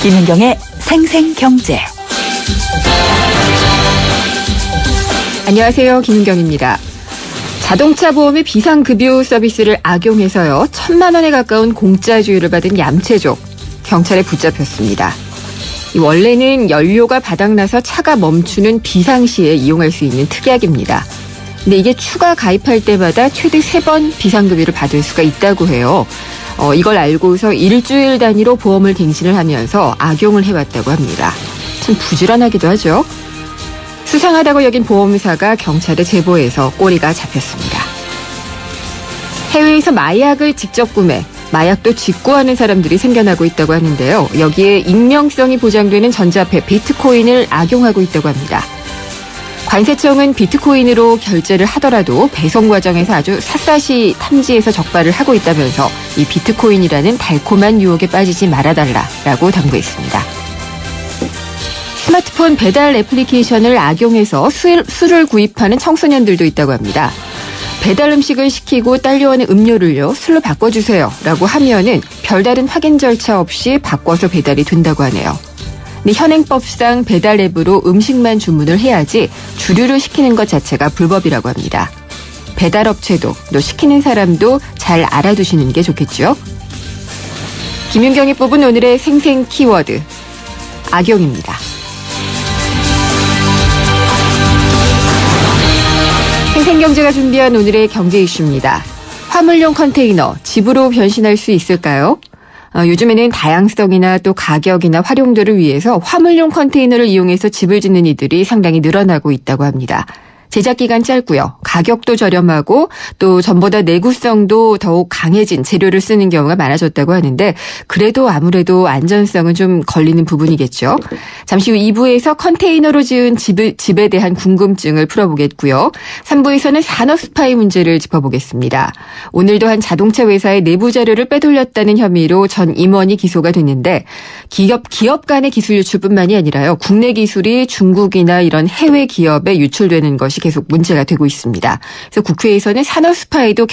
김윤경의 생생경제. 안녕하세요. 김윤경입니다. 자동차 보험의 비상급유 서비스를 악용해서요. 1,000만 원에 가까운 공짜주유를 받은 얌체족. 경찰에 붙잡혔습니다. 원래는 연료가 바닥나서 차가 멈추는 비상시에 이용할 수 있는 특약입니다. 근데 이게 추가 가입할 때마다 최대 3번 비상급유를 받을 수가 있다고 해요. 이걸 알고서 일주일 단위로 보험을 갱신을 하면서 악용을 해왔다고 합니다. 참 부지런하기도 하죠. 수상하다고 여긴 보험사가 경찰에 제보해서 꼬리가 잡혔습니다. 해외에서 마약을 직접 구매, 마약도 직구하는 사람들이 생겨나고 있다고 하는데요. 여기에 익명성이 보장되는 전자화폐 비트코인을 악용하고 있다고 합니다. 관세청은 비트코인으로 결제를 하더라도 배송 과정에서 아주 샅샅이 탐지해서 적발을 하고 있다면서 이 비트코인이라는 달콤한 유혹에 빠지지 말아달라라고 당부했습니다. 스마트폰 배달 애플리케이션을 악용해서 술을 구입하는 청소년들도 있다고 합니다. 배달 음식을 시키고 딸려오는 음료를요, 술로 바꿔주세요 라고 하면은 별다른 확인 절차 없이 바꿔서 배달이 된다고 하네요. 근데 현행법상 배달 앱으로 음식만 주문을 해야지 주류를 시키는 것 자체가 불법이라고 합니다. 배달업체도 또 시키는 사람도 잘 알아두시는 게 좋겠죠. 김윤경이 뽑은 오늘의 생생 키워드, 악용입니다. 생생경제가 준비한 오늘의 경제 이슈입니다. 화물용 컨테이너, 집으로 변신할 수 있을까요? 요즘에는 다양성이나 또 가격이나 활용도를 위해서 화물용 컨테이너를 이용해서 집을 짓는 이들이 상당히 늘어나고 있다고 합니다. 제작기간 짧고요. 가격도 저렴하고 또 전보다 내구성도 더욱 강해진 재료를 쓰는 경우가 많아졌다고 하는데 그래도 아무래도 안전성은 좀 걸리는 부분이겠죠. 잠시 후 2부에서 컨테이너로 지은 집에 대한 궁금증을 풀어보겠고요. 3부에서는 산업 스파이 문제를 짚어보겠습니다. 오늘도 한 자동차 회사의 내부 자료를 빼돌렸다는 혐의로 전 임원이 기소가 됐는데 기업 간의 기술 유출뿐만이 아니라요. 국내 기술이 중국이나 이런 해외 기업에 유출되는 것이 계속 문제가 되고 있습니다. 그래서 국회에서는 산업 스파이도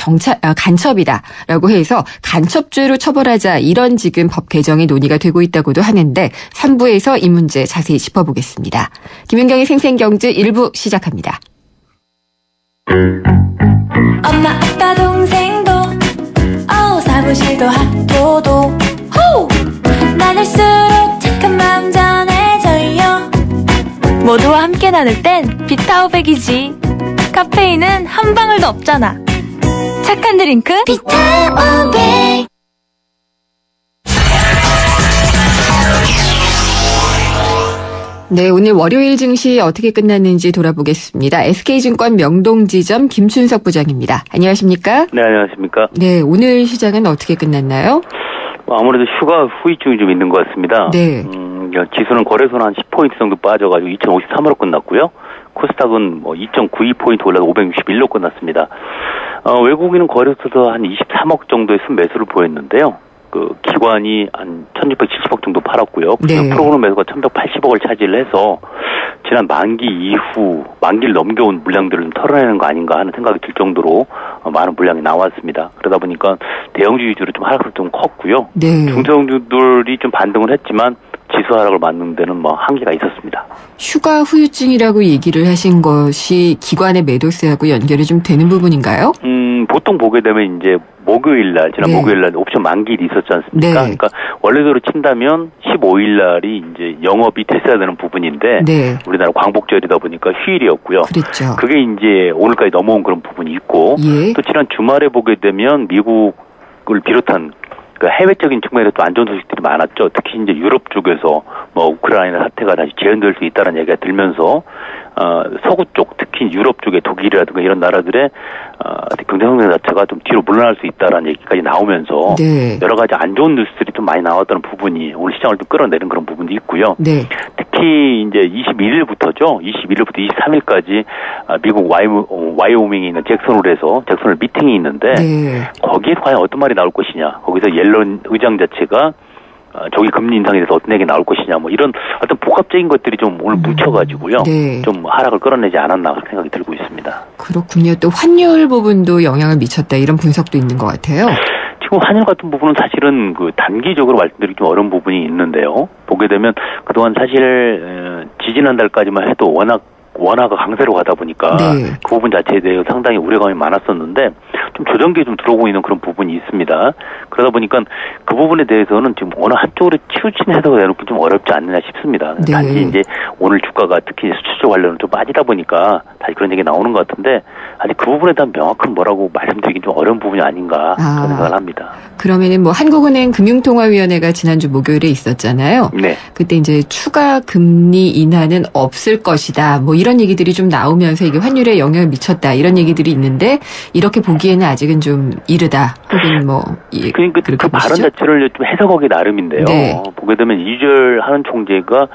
간첩이다라고 해서 간첩죄로 처벌하자 이런 지금 법 개정이 논의가 되고 있다고도 하는데 3부에서 이 문제 자세히 짚어보겠습니다. 김윤경의 생생경제 1부 시작합니다. 엄마 아빠 동생도 사무실도 학교도 나눌수록 착한 마음 전해져요. 모두와 함께 나눌 땐 비타오백이지. 카페인은 한 방울도 없잖아. 착한 드링크 비타오백. 네, 오늘 월요일 증시 어떻게 끝났는지 돌아보겠습니다. SK증권 명동지점 김춘석 부장입니다. 안녕하십니까? 네, 안녕하십니까? 네, 오늘 시장은 어떻게 끝났나요? 아무래도 휴가 후유증이 좀 있는 것 같습니다. 네. 지수는 거래소는 한 10포인트 정도 빠져가지고 2,053으로 끝났고요. 코스닥은 2.92포인트 올라서 561로 끝났습니다. 외국인은 거래소에서 한 23억 정도의 순매수를 보였는데요. 기관이 한 1,670억 정도 팔았고요. 네. 프로그램 매수가 1,180억을 차지를 해서 지난 만기 이후 만기를 넘겨온 물량들을 좀 털어내는 거 아닌가 하는 생각이 들 정도로 많은 물량이 나왔습니다. 그러다 보니까 대형주 위주로 좀 하락을 좀 컸고요. 네. 중소형주들이 좀 반등을 했지만 지수 하락을 맞는 데는 한계가 있었습니다. 휴가 후유증이라고 얘기를 하신 것이 기관의 매도세하고 연결이 좀 되는 부분인가요? 보통 보게 되면 이제 지난 목요일날 옵션 만기일이 있었지 않습니까? 네. 그러니까 원래대로 친다면 15일날이 이제 영업이 됐어야 되는 부분인데 네. 우리나라 광복절이다 보니까 휴일이었고요. 그렇죠. 그게 이제 오늘까지 넘어온 그런 부분이 있고 예. 또 지난 주말에 보게 되면 미국을 비롯한 해외적인 측면에서 또 안 좋은 소식들이 많았죠. 특히 이제 유럽 쪽에서 우크라이나 사태가 다시 재현될 수 있다는 얘기가 들면서 서구 쪽, 특히 유럽 쪽의 독일이라든가 이런 나라들의 경제 성장 자체가 좀 뒤로 물러날 수 있다라는 얘기까지 나오면서 네. 여러 가지 안 좋은 뉴스들이 좀 많이 나왔다는 부분이 오늘 시장을 좀 끌어내는 그런 부분도 있고요. 네. 특히 이제 21일부터죠. 21일부터 23일까지 미국 와이오밍에 있는 잭슨홀 미팅이 있는데 네. 거기에 과연 어떤 말이 나올 것이냐. 거기서 옐런 의장 자체가 조기 금리 인상에 대해서 어떤 얘기 나올 것이냐, 이런 어떤 복합적인 것들이 좀 오늘 뭉쳐가지고요. 네. 좀 하락을 끌어내지 않았나 그렇게 생각이 들고 있습니다. 그렇군요. 또 환율 부분도 영향을 미쳤다 이런 분석도 있는 것 같아요. 지금 환율 같은 부분은 사실은 그 단기적으로 말씀드리기 좀 어려운 부분이 있는데요. 보게 되면 그동안 사실 지지난달까지만 해도 원화가 강세로 가다 보니까 네. 그 부분 자체에 대해서 상당히 우려감이 많았었는데 좀 조정기에 좀 들어오고 있는 그런 부분이 있습니다. 그러다 보니까 그 부분에 대해서는 지금 어느 한쪽으로 치우친 해석을 내놓기 좀 어렵지 않느냐 싶습니다. 네. 단지 이제 오늘 주가가 특히 수출적 관련은 좀 빠지다 보니까 다시 그런 얘기 나오는 것 같은데 아직 그 부분에 대한 명확한 뭐라고 말씀드리기 좀 어려운 부분이 아닌가 그런 생각을 합니다. 그러면은 뭐 한국은행 금융통화위원회가 지난주 목요일에 있었잖아요. 네. 그때 이제 추가 금리 인하는 없을 것이다. 뭐 이런 얘기들이 좀 나오면서 이게 환율에 영향을 미쳤다. 이런 얘기들이 있는데 이렇게 보기에는 아직은 좀 이르다. 혹은 뭐 그러니까 그 발언 자체를 좀 해석하기 나름인데요. 네. 보게 되면 이주열 하는 총재가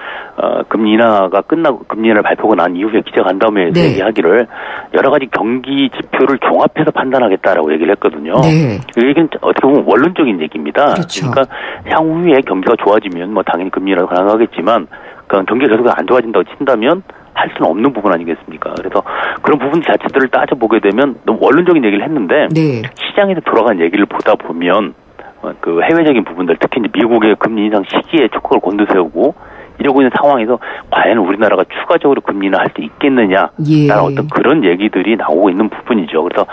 금리 인하가 끝나고 금리 인하를 발표가 난 이후에 기자간담회에서 네. 얘기하기를 여러 가지 경기 지표를 종합해서 판단하겠다라고 얘기를 했거든요. 네. 그 얘기는 어떻게 보면 원론적인 얘기입니다. 그렇죠. 그러니까 향후에 경기가 좋아지면 뭐 당연히 금리 인하도 가능하겠지만 그 경기가 계속 안 좋아진다고 친다면 할 수는 없는 부분 아니겠습니까? 그래서 그런 부분 자체들을 따져보게 되면 너무 원론적인 얘기를 했는데 네. 시장에서 돌아간 얘기를 보다 보면 그 해외적인 부분들 특히 이제 미국의 금리 인상 시기에 촉각을 곤두세우고 이러고 있는 상황에서 과연 우리나라가 추가적으로 금리 인하할 수 있겠느냐라는 예. 어떤 그런 얘기들이 나오고 있는 부분이죠. 그래서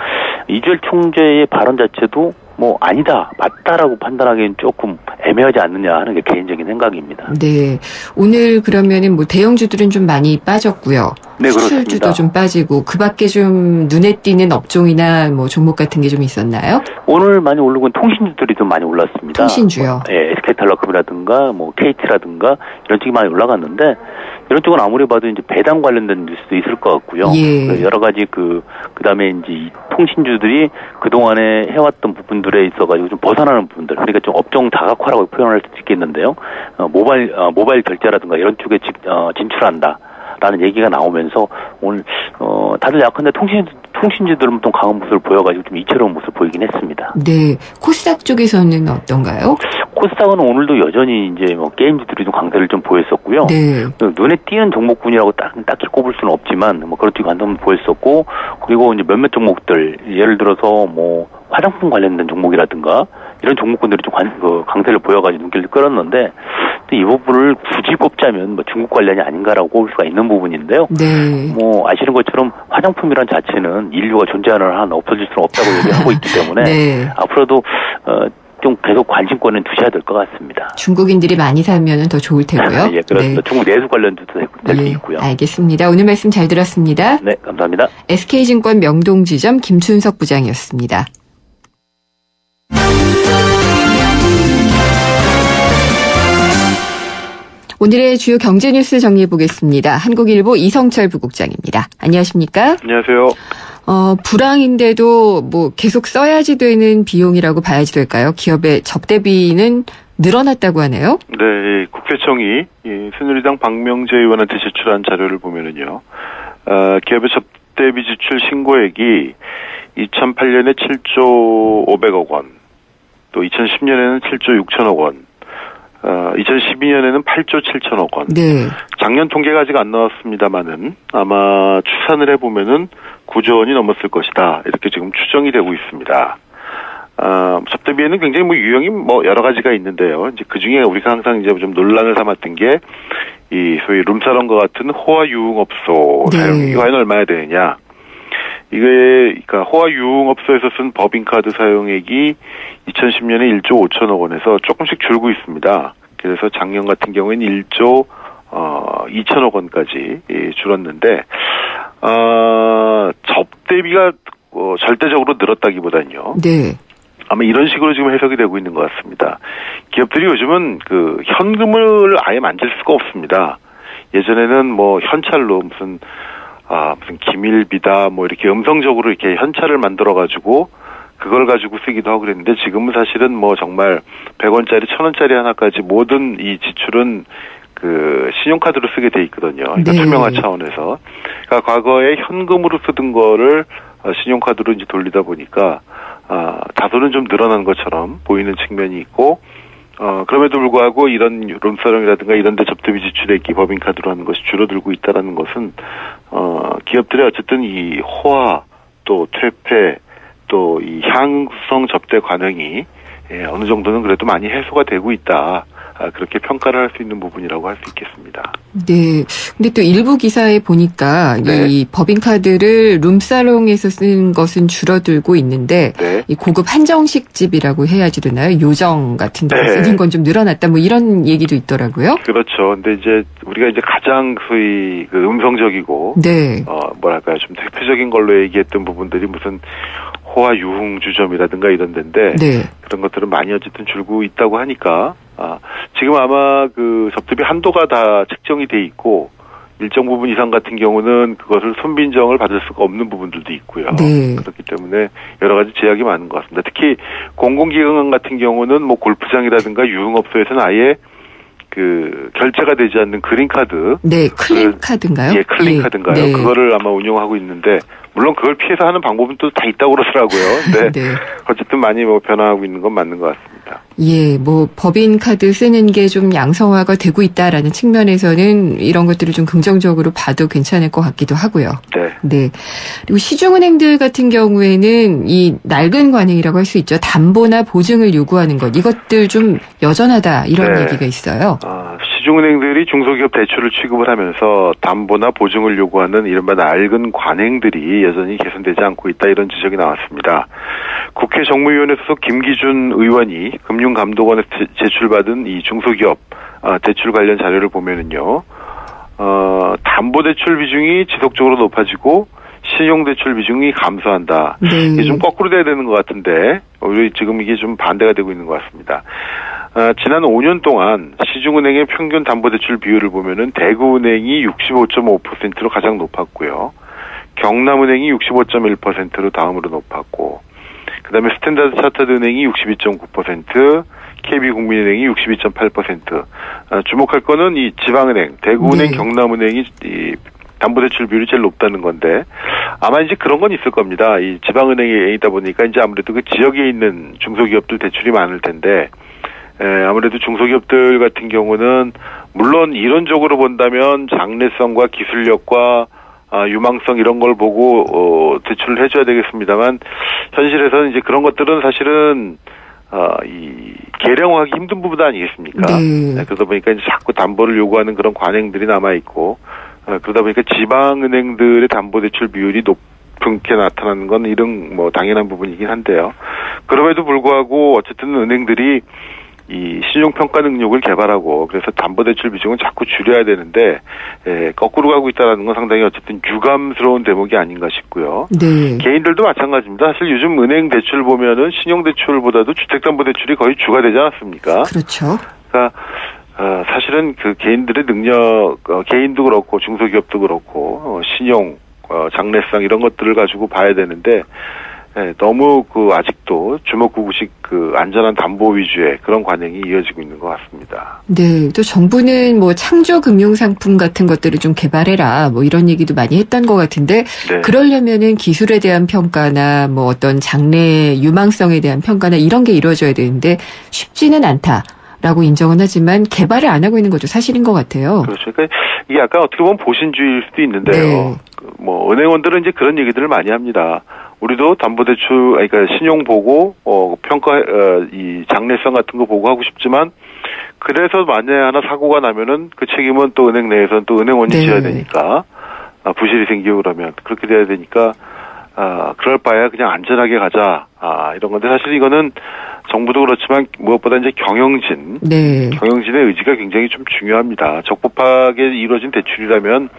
이주열 총재의 발언 자체도 뭐 아니다, 맞다라고 판단하기엔 조금 애매하지 않느냐 하는 게 개인적인 생각입니다. 네. 오늘 그러면은 뭐 대형주들은 좀 많이 빠졌고요. 네, 수출주도 그렇습니다. 좀 빠지고 그 밖에 좀 눈에 띄는 업종이나 뭐 종목 같은 게 좀 있었나요? 오늘 많이 오르고 통신주들이 좀 많이 올랐습니다. 통신주요? 예, SK텔레콤이라든가 뭐 KT라든가 이런 쪽이 많이 올라갔는데 이런 쪽은 아무리 봐도 이제 배당 관련된 뉴스도 있을 것 같고요. 예. 여러 가지 그다음에 이제 이 통신주들이 그동안에 해왔던 부분들에 있어가지고 좀 벗어나는 부분들, 그러니까 좀 업종 다각화라고 표현할 수도 있겠는데요. 모바일 결제라든가 이런 쪽에 진출한다. 라는 얘기가 나오면서 오늘 다들 약한데 통신주들은 좀 강한 모습을 보여가지고 좀 이채로운 모습을 보이긴 했습니다. 네. 코스닥 쪽에서는 어떤가요? 코스닥은 오늘도 여전히 이제 뭐 게임주들이 좀 강세를 좀 보였었고요. 네. 눈에 띄는 종목군이라고 딱히 꼽을 수는 없지만 뭐 그렇게 관점을 보였었고, 그리고 이제 몇몇 종목들 예를 들어서 뭐 화장품 관련된 종목이라든가 이런 종목군들이 좀 강세를 보여가지고 눈길을 끌었는데 이 부분을 굳이 꼽자면 뭐 중국 관련이 아닌가라고 꼽을 수가 있는 부분인데요. 네. 뭐 아시는 것처럼 화장품이란 자체는 인류가 존재하는 한 없어질 수는 없다고 얘기하고 있기 때문에 네. 앞으로도 좀 계속 관심권은 두셔야 될 것 같습니다. 중국인들이 많이 사면 더 좋을 테고요. 예, 그렇습니다. 네. 중국 내수 관련도 될 수 예, 있고요. 알겠습니다. 오늘 말씀 잘 들었습니다. 네, 감사합니다. SK증권 명동지점 김춘석 부장이었습니다. 오늘의 주요 경제 뉴스 정리해 보겠습니다. 한국일보 이성철 부국장입니다. 안녕하십니까? 안녕하세요. 불황인데도 뭐 계속 써야지 되는 비용이라고 봐야지 될까요? 기업의 접대비는 늘어났다고 하네요. 네, 국세청이 새누리당 박명재 의원한테 제출한 자료를 보면은요, 기업의 접대비 지출 신고액이 2008년에 7조 500억 원, 또 2010년에는 7조 6천억 원, 2012년에는 8조 7천억 원. 네. 작년 통계가 아직 안 나왔습니다만은 아마 추산을 해보면은 9조 원이 넘었을 것이다. 이렇게 지금 추정이 되고 있습니다. 접대비에는 굉장히 뭐 유형이 뭐 여러 가지가 있는데요. 이제 그 중에 우리가 항상 이제 좀 논란을 삼았던 게 이 소위 룸사롱과 같은 호화 유흥업소 사용이 과연 얼마나 되느냐. 이게, 그러니까 호화 유흥업소에서 쓴 법인카드 사용액이 2010년에 1조 5천억 원에서 조금씩 줄고 있습니다. 그래서 작년 같은 경우에는 1조 2천억 원까지 줄었는데 접대비가 절대적으로 늘었다기보다는요. 네. 아마 이런 식으로 지금 해석이 되고 있는 것 같습니다. 기업들이 요즘은 그 현금을 아예 만질 수가 없습니다. 예전에는 뭐 현찰로 무슨 기밀비다 뭐 이렇게 음성적으로 이렇게 현찰을 만들어 가지고 그걸 가지고 쓰기도 하고 그랬는데 지금은 사실은 뭐 정말 100원짜리 1000원짜리 하나까지 모든 이 지출은 그 신용카드로 쓰게 돼 있거든요. 그러니까 네. 투명화 차원에서. 그러니까 과거에 현금으로 쓰던 거를 신용카드로 이제 돌리다 보니까 다소는 좀 늘어난 것처럼 보이는 측면이 있고 그럼에도 불구하고 이런 룸사롱이라든가 이런 데 접대비 지출액이 법인카드로 하는 것이 줄어들고 있다는 것은 기업들의 어쨌든 이 호화 또 퇴폐 또 이 향성 접대 관행이 어느 정도는 그래도 많이 해소가 되고 있다. 그렇게 평가를 할 수 있는 부분이라고 할 수 있겠습니다. 네. 근데 또 일부 기사에 보니까 네. 이 법인카드를 룸사롱에서 쓰는 것은 줄어들고 있는데 네. 이 고급 한정식 집이라고 해야지 되나요? 요정 같은 데 네. 쓰는 건 좀 늘어났다 뭐 이런 얘기도 있더라고요. 그렇죠. 근데 이제 우리가 이제 가장 소위 그 음성적이고 네. 뭐랄까요, 좀 대표적인 걸로 얘기했던 부분들이 무슨 호화 유흥 주점이라든가 이런 데인데 네. 그런 것들은 많이 어쨌든 줄고 있다고 하니까 지금 아마 그 접대비 한도가 다 책정이 돼 있고 일정 부분 이상 같은 경우는 그것을 손빈정을 받을 수가 없는 부분들도 있고요. 네. 그렇기 때문에 여러 가지 제약이 많은 것 같습니다. 특히 공공기관 같은 경우는 뭐 골프장이라든가 유흥업소에서는 아예 그 결제가 되지 않는 그린카드. 네, 클린카드인가요? 예, 클린카드인가요? 네. 그거를 아마 운영하고 있는데 물론 그걸 피해서 하는 방법은 또 다 있다고 그러더라고요. 네. 네. 어쨌든 많이 뭐 변화하고 있는 건 맞는 것 같습니다. 예, 뭐 법인카드 쓰는 게 좀 양성화가 되고 있다라는 측면에서는 이런 것들을 좀 긍정적으로 봐도 괜찮을 것 같기도 하고요. 네. 네. 그리고 시중은행들 같은 경우에는 이 낡은 관행이라고 할 수 있죠. 담보나 보증을 요구하는 것, 이것들 좀 여전하다 이런 네. 얘기가 있어요. 시중은행들이 중소기업 대출을 취급을 하면서 담보나 보증을 요구하는 이른바 낡은 관행들이 여전히 개선되지 않고 있다 이런 지적이 나왔습니다. 국회 정무위원회 소속 김기준 의원이 금융감독원에서 제출받은 이 중소기업 대출 관련 자료를 보면은요, 담보대출 비중이 지속적으로 높아지고 신용대출 비중이 감소한다. 네. 이게 좀 거꾸로 돼야 되는 것 같은데 오히려 지금 이게 좀 반대가 되고 있는 것 같습니다. 지난 5년 동안 시중은행의 평균 담보대출 비율을 보면은 대구은행이 65.5%로 가장 높았고요. 경남은행이 65.1%로 다음으로 높았고, 그 다음에 스탠다드 차터드은행이 62.9%, KB국민은행이 62.8%. 주목할 거는 이 지방은행, 대구은행, 네. 경남은행이 이 담보대출 비율이 제일 높다는 건데, 아마 이제 그런 건 있을 겁니다. 이 지방은행에 있다 보니까 이제 아무래도 그 지역에 있는 중소기업들 대출이 많을 텐데, 아무래도 중소기업들 같은 경우는 물론 이론적으로 본다면 장래성과 기술력과 유망성 이런 걸 보고 대출을 해줘야 되겠습니다만 현실에서는 이제 그런 것들은 사실은 이 계량화하기 힘든 부분 아니겠습니까? 네. 그러다 보니까 이제 자꾸 담보를 요구하는 그런 관행들이 남아 있고 그러다 보니까 지방은행들의 담보대출 비율이 높게 나타나는 건 이런 뭐 당연한 부분이긴 한데요. 그럼에도 불구하고 어쨌든 은행들이 이 신용평가 능력을 개발하고 그래서 담보대출 비중은 자꾸 줄여야 되는데 거꾸로 가고 있다는 건 상당히 어쨌든 유감스러운 대목이 아닌가 싶고요. 네. 개인들도 마찬가지입니다. 사실 요즘 은행 대출 보면은 신용대출보다도 주택담보대출이 거의 주가 되지 않았습니까? 그렇죠. 그러니까 사실은 그 개인들의 능력, 개인도 그렇고 중소기업도 그렇고 신용, 장래성 이런 것들을 가지고 봐야 되는데 너무 그 아직도 주먹구구식 그 안전한 담보 위주의 그런 관행이 이어지고 있는 것 같습니다. 네, 또 정부는 뭐 창조 금융 상품 같은 것들을 좀 개발해라 뭐 이런 얘기도 많이 했던 것 같은데 네. 그러려면은 기술에 대한 평가나 뭐 어떤 장래 유망성에 대한 평가나 이런 게 이루어져야 되는데 쉽지는 않다라고 인정은 하지만 개발을 안 하고 있는 것도 사실인 것 같아요. 그렇죠. 그러니까 이게 약간 어떻게 보면 보신주의일 수도 있는데요. 네. 뭐 은행원들은 이제 그런 얘기들을 많이 합니다. 우리도 담보대출, 그러니까 신용 보고 평가 이 장래성 같은 거 보고 하고 싶지만 그래서 만약에 하나 사고가 나면은 그 책임은 또 은행 내에서는 또 은행원이 네. 져야 되니까 부실이 생기고 그러면 그렇게 돼야 되니까 그럴 바에야 그냥 안전하게 가자 이런 건데 사실 이거는 정부도 그렇지만 무엇보다 이제 네. 경영진의 의지가 굉장히 좀 중요합니다. 적법하게 이루어진 대출이라면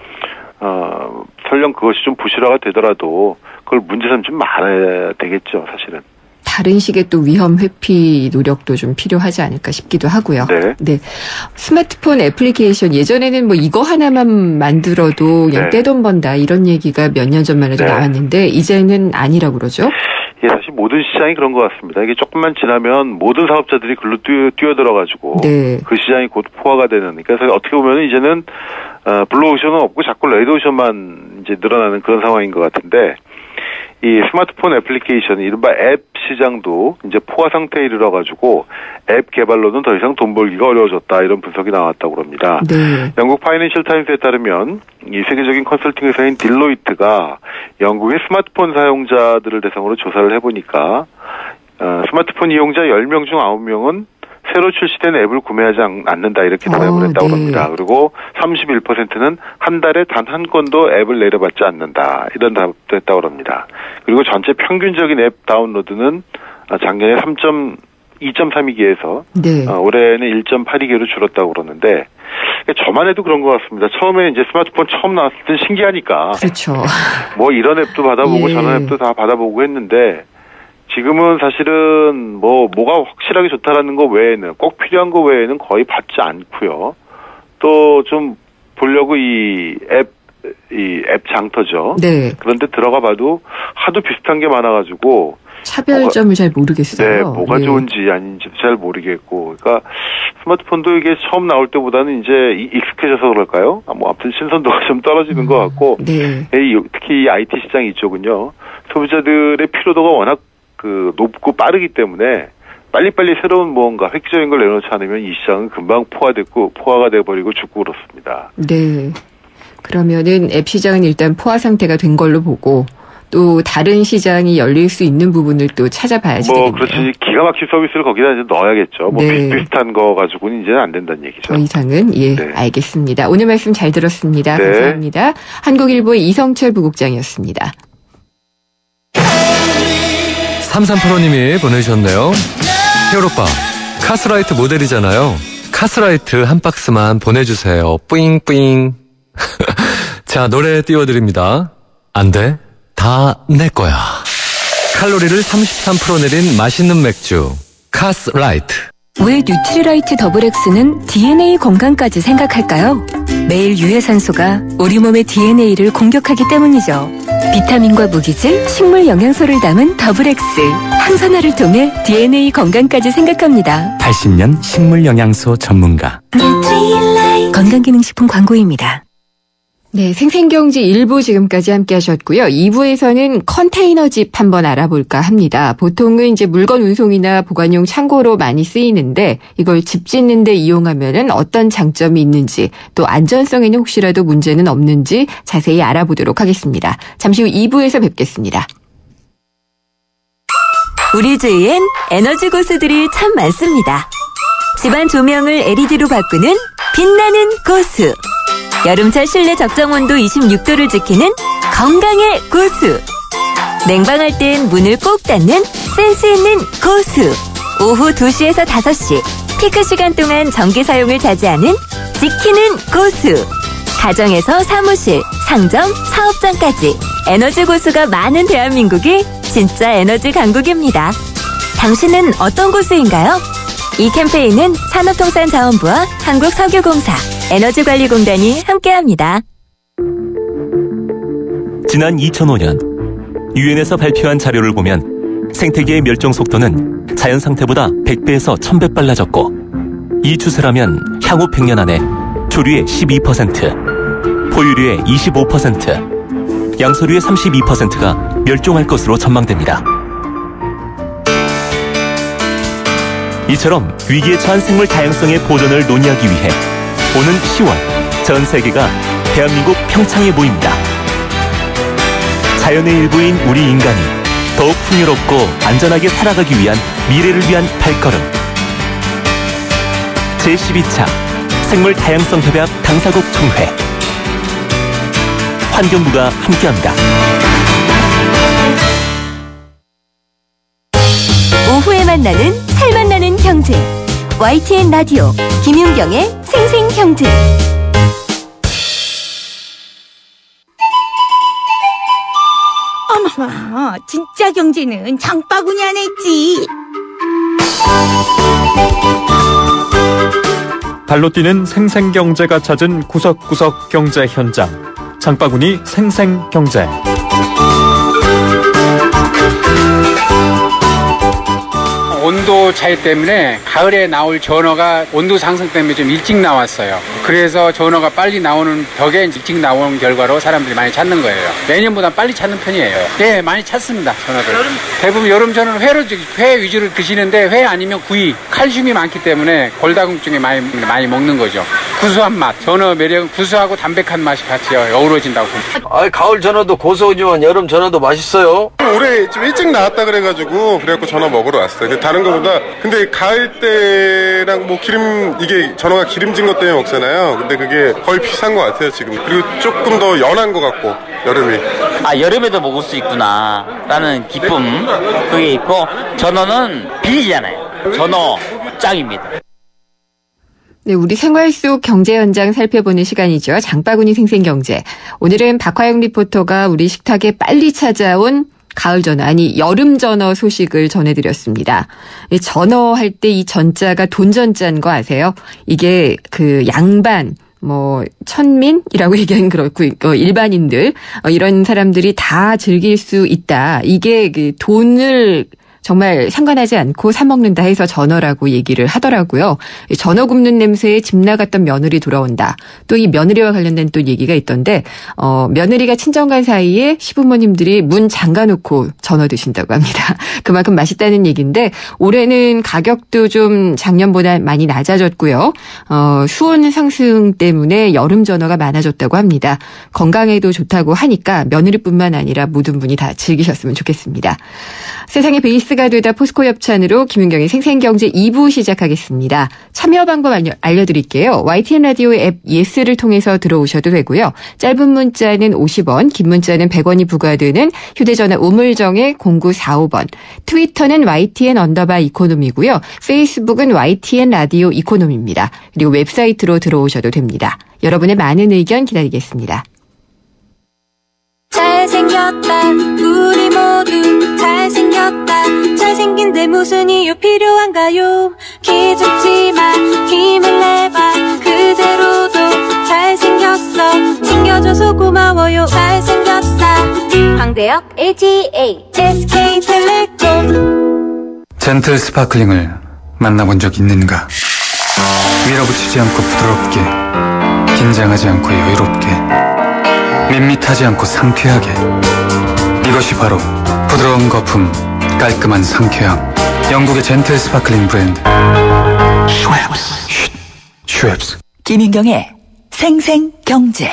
설령 그것이 좀 부실화가 되더라도 그걸 문제 삼지 말아야 되겠죠, 사실은. 다른 식의 또 위험 회피 노력도 좀 필요하지 않을까 싶기도 하고요. 네. 스마트폰 애플리케이션 예전에는 뭐 이거 하나만 만들어도 그냥 네. 떼돈 번다 이런 얘기가 몇 년 전만 해도 네. 나왔는데 이제는 아니라고 그러죠. 예, 사실 모든 시장이 그런 것 같습니다. 이게 조금만 지나면 모든 사업자들이 글로 뛰어들어가지고 네. 그 시장이 곧 포화가 되는. 그래서 어떻게 보면 이제는 블루오션은 없고 자꾸 레드오션만 이제 늘어나는 그런 상황인 것 같은데 이 스마트폰 애플리케이션, 이른바 앱 시장도 이제 포화 상태에 이르러가지고 앱 개발로는 더 이상 돈 벌기가 어려워졌다 이런 분석이 나왔다고 합니다. 네. 영국 파이낸셜 타임스에 따르면 이 세계적인 컨설팅 회사인 딜로이트가 영국의 스마트폰 사용자들을 대상으로 조사를 해보니까 스마트폰 이용자 10명 중 9명은 새로 출시된 앱을 구매하지 않는다 이렇게 대답을 했다고 합니다. 그리고 31%는 한 달에 단 한 건도 앱을 내려받지 않는다 이런 답도 했다고 합니다. 그리고 전체 평균적인 앱 다운로드는 작년에 2.32개에서 올해는 1.82개로 줄었다고 그러는데 저만 해도 그런 것 같습니다. 처음에 이제 스마트폰 처음 나왔을 때 신기하니까 그렇죠. 뭐 이런 앱도 받아보고 저런 앱도 다 받아보고 했는데 지금은 사실은 뭐가 확실하게 좋다라는 거 외에는 꼭 필요한 거 외에는 거의 받지 않고요. 또 좀 보려고 이 앱 장터죠. 네. 그런데 들어가 봐도 하도 비슷한 게 많아가지고 차별점을 잘 모르겠어요. 네, 뭐가 좋은지 아닌지 잘 모르겠고, 그러니까 스마트폰도 이게 처음 나올 때보다는 이제 익숙해져서 그럴까요? 아무튼 신선도가 좀 떨어지는 것 같고, 특히 이 IT 시장 이쪽은요, 소비자들의 피로도가 워낙 높고 빠르기 때문에 빨리빨리 새로운 무언가 획기적인 걸 내놓지 않으면 이 시장은 금방 포화가 돼버리고 죽고 그렇습니다. 네. 그러면은 앱 시장은 일단 포화 상태가 된 걸로 보고 또 다른 시장이 열릴 수 있는 부분을 또 찾아봐야지 되겠네요. 그렇지. 기가 막힌 서비스를 거기다 이제 넣어야겠죠. 비슷비슷한 거 가지고는 이제는 안 된다는 얘기죠. 더 이상은 알겠습니다. 오늘 말씀 잘 들었습니다. 감사합니다. 한국일보의 이성철 부국장이었습니다. 3385님이 보내주셨네요. 히어로빠, 카스라이트 모델이잖아요. 카스라이트 한 박스만 보내주세요. 뿌잉뿌잉. 자, 노래 띄워드립니다. 안 돼. 다 내 거야. 칼로리를 33% 내린 맛있는 맥주. 카스라이트. 왜 뉴트리라이트 더블엑스는 DNA 건강까지 생각할까요? 매일 유해산소가 우리 몸의 DNA를 공격하기 때문이죠. 비타민과 무기질, 식물 영양소를 담은 더블엑스. 항산화를 통해 DNA 건강까지 생각합니다. 80년 식물 영양소 전문가. 건강기능식품 광고입니다. 네, 생생경제 1부 지금까지 함께 하셨고요. 2부에서는 컨테이너집 한번 알아볼까 합니다. 보통은 이제 물건 운송이나 보관용 창고로 많이 쓰이는데 이걸 집 짓는 데 이용하면은 어떤 장점이 있는지 또 안전성에는 혹시라도 문제는 없는지 자세히 알아보도록 하겠습니다. 잠시 후 2부에서 뵙겠습니다. 우리 주위엔 에너지 고수들이 참 많습니다. 집안 조명을 LED로 바꾸는 빛나는 고수. 여름철 실내 적정 온도 26도를 지키는 건강의 고수. 냉방할 땐 문을 꼭 닫는 센스 있는 고수. 오후 2시에서 5시 피크 시간 동안 전기 사용을 자제하는 지키는 고수. 가정에서 사무실, 상점, 사업장까지 에너지 고수가 많은 대한민국이 진짜 에너지 강국입니다. 당신은 어떤 고수인가요? 이 캠페인은 산업통상자원부와 한국석유공사, 에너지관리공단이 함께합니다. 지난 2005년 유엔에서 발표한 자료를 보면 생태계의 멸종 속도는 자연 상태보다 100배에서 1000배 빨라졌고, 이 추세라면 향후 100년 안에 조류의 12%, 포유류의 25%, 양서류의 32%가 멸종할 것으로 전망됩니다. 이처럼 위기에 처한 생물 다양성의 보존을 논의하기 위해 오는 10월 전 세계가 대한민국 평창에 모입니다. 자연의 일부인 우리 인간이 더욱 풍요롭고 안전하게 살아가기 위한 미래를 위한 발걸음. 제12차 생물 다양성 협약 당사국 총회. 환경부가 함께합니다. 오후에 만나는 살맛나는 경제. YTN 라디오 김윤경의 생생경제. 어머나, 진짜 경제는 장바구니 안에 있지. 발로 뛰는 생생경제가 찾은 구석구석 경제 현장. 장바구니 생생경제. 온도 차이 때문에 가을에 나올 전어가 온도 상승 때문에 좀 일찍 나왔어요. 그래서 전어가 빨리 나오는 덕에 일찍 나오는 결과로 사람들이 많이 찾는 거예요. 매년보다 빨리 찾는 편이에요. 네, 많이 찾습니다. 전어들. 대부분 여름 전어는 회 위주로 드시는데 회 아니면 구이, 칼슘이 많기 때문에 골다공증에 많이 먹는 거죠. 구수한 맛, 전어 매력은 구수하고 담백한 맛이 같이 어우러진다고 봅니다. 가을 전어도 고소하지만 여름 전어도 맛있어요. 올해 좀 일찍 나왔다 그래가지고 전어 먹으러 왔어요. 다른 거보다 근데 가을 때랑 뭐 이게 전어가 기름진 것 때문에 먹잖아요. 근데 그게 거의 비슷한 것 같아요 지금. 그리고 조금 더 연한 것 같고 여름이. 여름에도 먹을 수 있구나 라는 기쁨 그게 있고 전어는 비리잖아요. 전어 짱입니다. 네, 우리 생활 속 경제 현장 살펴보는 시간이죠. 장바구니 생생경제. 오늘은 박화영 리포터가 우리 식탁에 빨리 찾아온 가을 전어, 아니 여름 전어 소식을 전해드렸습니다. 전어 할 때 이 전자가 돈전자인 거 아세요? 이게 그 양반, 천민이라고 얘기하는 그렇고, 일반인들, 이런 사람들이 다 즐길 수 있다. 이게 그 돈을 정말 상관하지 않고 사 먹는다 해서 전어라고 얘기를 하더라고요. 전어 굽는 냄새에 집 나갔던 며느리 돌아온다. 또 이 며느리와 관련된 또 얘기가 있던데 며느리가 친정간 사이에 시부모님들이 문 잠가놓고 전어 드신다고 합니다. 그만큼 맛있다는 얘기인데 올해는 가격도 좀 작년보다 많이 낮아졌고요. 수온 상승 때문에 여름 전어가 많아졌다고 합니다. 건강에도 좋다고 하니까 며느리뿐만 아니라 모든 분이 다 즐기셨으면 좋겠습니다. 세상의 베이스가 되다 포스코 협찬으로 김윤경의 생생경제 2부 시작하겠습니다. 참여 방법 알려드릴게요. YTN 라디오 앱 예스를 통해서 들어오셔도 되고요. 짧은 문자는 50원, 긴 문자는 100원이 부과되는 휴대전화 우물정의 0945번. 트위터는 YTN_이코노미고요. 페이스북은 YTN 라디오 이코노미입니다. 그리고 웹사이트로 들어오셔도 됩니다. 여러분의 많은 의견 기다리겠습니다. 잘생겼다 우리 모두 잘생겼다 잘생긴 데 무슨 이유 필요한가요 기죽지만 힘을 내봐 그대로도 잘생겼어 챙겨줘서 고마워요 잘생겼다 황대역 LGA SK텔레콤 젠틀 스파클링을 만나본 적 있는가 밀어붙이지 않고 부드럽게 긴장하지 않고 여유롭게 밋밋하지 않고 상쾌하게 이것이 바로 부드러운 거품 깔끔한 상쾌함 영국의 젠틀 스파클링 브랜드 슈엡스 김윤경의 생생경제.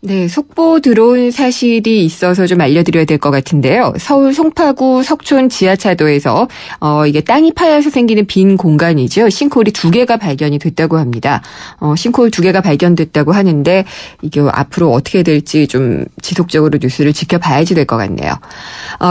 네, 속보 들어온 사실이 있어서 좀 알려드려야 될 것 같은데요. 서울 송파구 석촌 지하차도에서 이게 땅이 파여서 생기는 빈 공간이죠. 싱크홀이 2개가 발견이 됐다고 합니다. 싱크홀 2개가 발견됐다고 하는데 이게 앞으로 어떻게 될지 좀 지속적으로 뉴스를 지켜봐야지 될 것 같네요.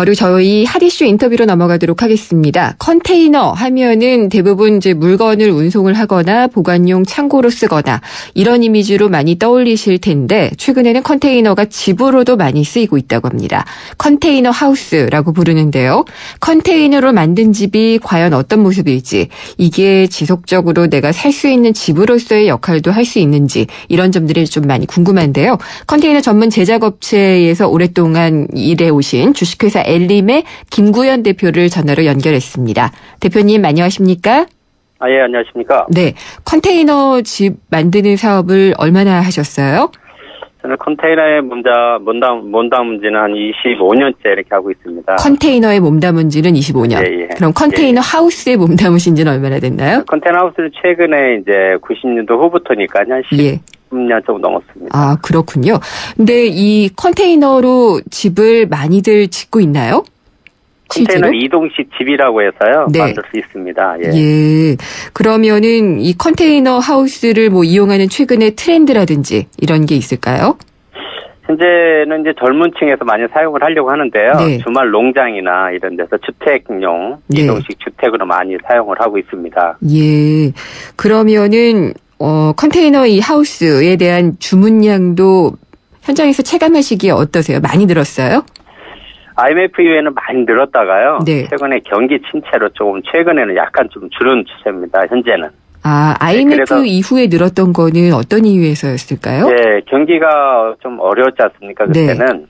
그리고 저희 핫이슈 인터뷰로 넘어가도록 하겠습니다. 컨테이너 하면은 대부분 이제 물건을 운송을 하거나 보관용 창고로 쓰거나 이런 이미지로 많이 떠올리실 텐데 최근에는 컨테이너가 집으로도 많이 쓰이고 있다고 합니다. 컨테이너 하우스라고 부르는데요. 컨테이너로 만든 집이 과연 어떤 모습일지, 이게 지속적으로 내가 살 수 있는 집으로서의 역할도 할 수 있는지 이런 점들이 좀 많이 궁금한데요. 컨테이너 전문 제작업체에서 오랫동안 일해오신 주식회사 엘림의 김구현 대표를 전화로 연결했습니다. 대표님 안녕하십니까? 예, 안녕하십니까? 네, 컨테이너 집 만드는 사업을 얼마나 하셨어요? 저는 컨테이너에 몸담은 지는 한 25년째 이렇게 하고 있습니다. 컨테이너에 몸담은 지는 25년. 예. 그럼 컨테이너 하우스에 몸담으신 지는 얼마나 됐나요? 컨테이너 하우스는 최근에 이제 90년도 후부터니까 한 10년 정도 넘었습니다. 아, 그렇군요. 근데 이 컨테이너로 집을 많이들 짓고 있나요? 컨테이너 이동식 집이라고 해서요. 네. 만들 수 있습니다. 예. 그러면은 이 컨테이너 하우스를 이용하는 최근의 트렌드라든지 이런 게 있을까요? 현재는 이제 젊은 층에서 많이 사용을 하려고 하는데요. 네. 주말 농장이나 이런 데서 주택용 이동식 주택으로 많이 사용을 하고 있습니다. 예. 그러면은 컨테이너 이 하우스에 대한 주문량도 현장에서 체감하시기에 어떠세요? 많이 늘었어요? IMF 이후에는 많이 늘었다가요. 네. 최근에 경기 침체로 조금 최근에는 약간 좀 줄은 추세입니다. 현재는. 아, IMF 이후에 늘었던 거는 어떤 이유에서였을까요? 네, 경기가 좀 어려웠지 않습니까? 그때는. 네.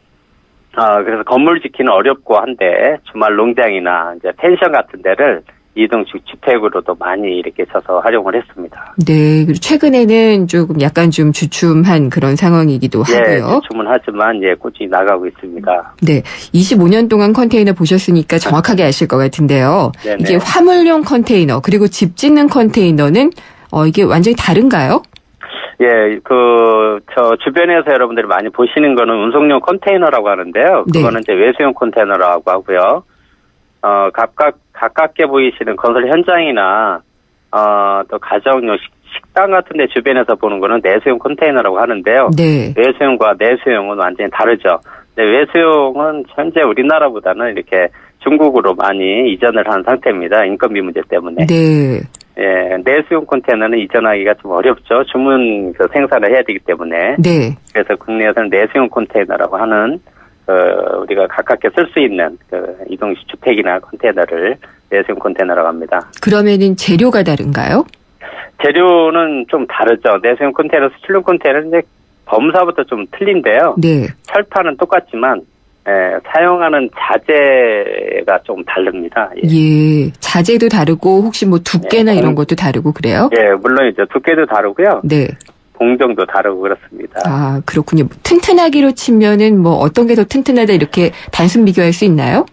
그래서 건물 짓기는 어렵고 한데 주말 농장이나 이제 펜션 같은 데를 이동식 주택으로도 많이 이렇게 쳐서 활용을 했습니다. 네, 그리고 최근에는 조금 약간 좀 주춤한 그런 상황이기도 하고요. 네, 주춤은 하지만 꾸준히 나가고 있습니다. 네, 25년 동안 컨테이너 보셨으니까 정확하게 아실 것 같은데요. 네네. 이게 화물용 컨테이너 그리고 집 짓는 컨테이너는 이게 완전히 다른가요? 예, 저 주변에서 여러분들이 많이 보시는 거는 운송용 컨테이너라고 하는데요. 그거는 이제 외수용 컨테이너라고 하고요. 가깝게 보이시는 건설 현장이나, 또 가정용 식당 같은 데 주변에서 보는 거는 내수용 컨테이너라고 하는데요. 네. 외수용과 내수용은 완전히 다르죠. 네, 외수용은 현재 우리나라보다는 이렇게 중국으로 많이 이전을 한 상태입니다. 인건비 문제 때문에. 네. 예, 내수용 컨테이너는 이전하기가 좀 어렵죠. 주문 생산을 해야 되기 때문에. 네. 그래서 국내에서는 내수용 컨테이너라고 하는 우리가 가깝게 쓸 수 있는 이동식 주택이나 컨테이너를 내수용 컨테이너라고 합니다. 그러면은 재료가 다른가요? 재료는 좀 다르죠. 내수용 컨테이너, 수출용 컨테이너는 이제 범사부터 좀 틀린데요. 네. 철판은 똑같지만 사용하는 자재가 좀 다릅니다. 예. 자재도 다르고 혹시 뭐 두께나 이런 것도 다르고 그래요? 예, 물론이죠. 두께도 다르고요. 네. 공정도 다르고 그렇습니다. 아, 그렇군요. 튼튼하기로 치면은 뭐 어떤 게 더 튼튼하다 이렇게 단순 비교할 수 있나요?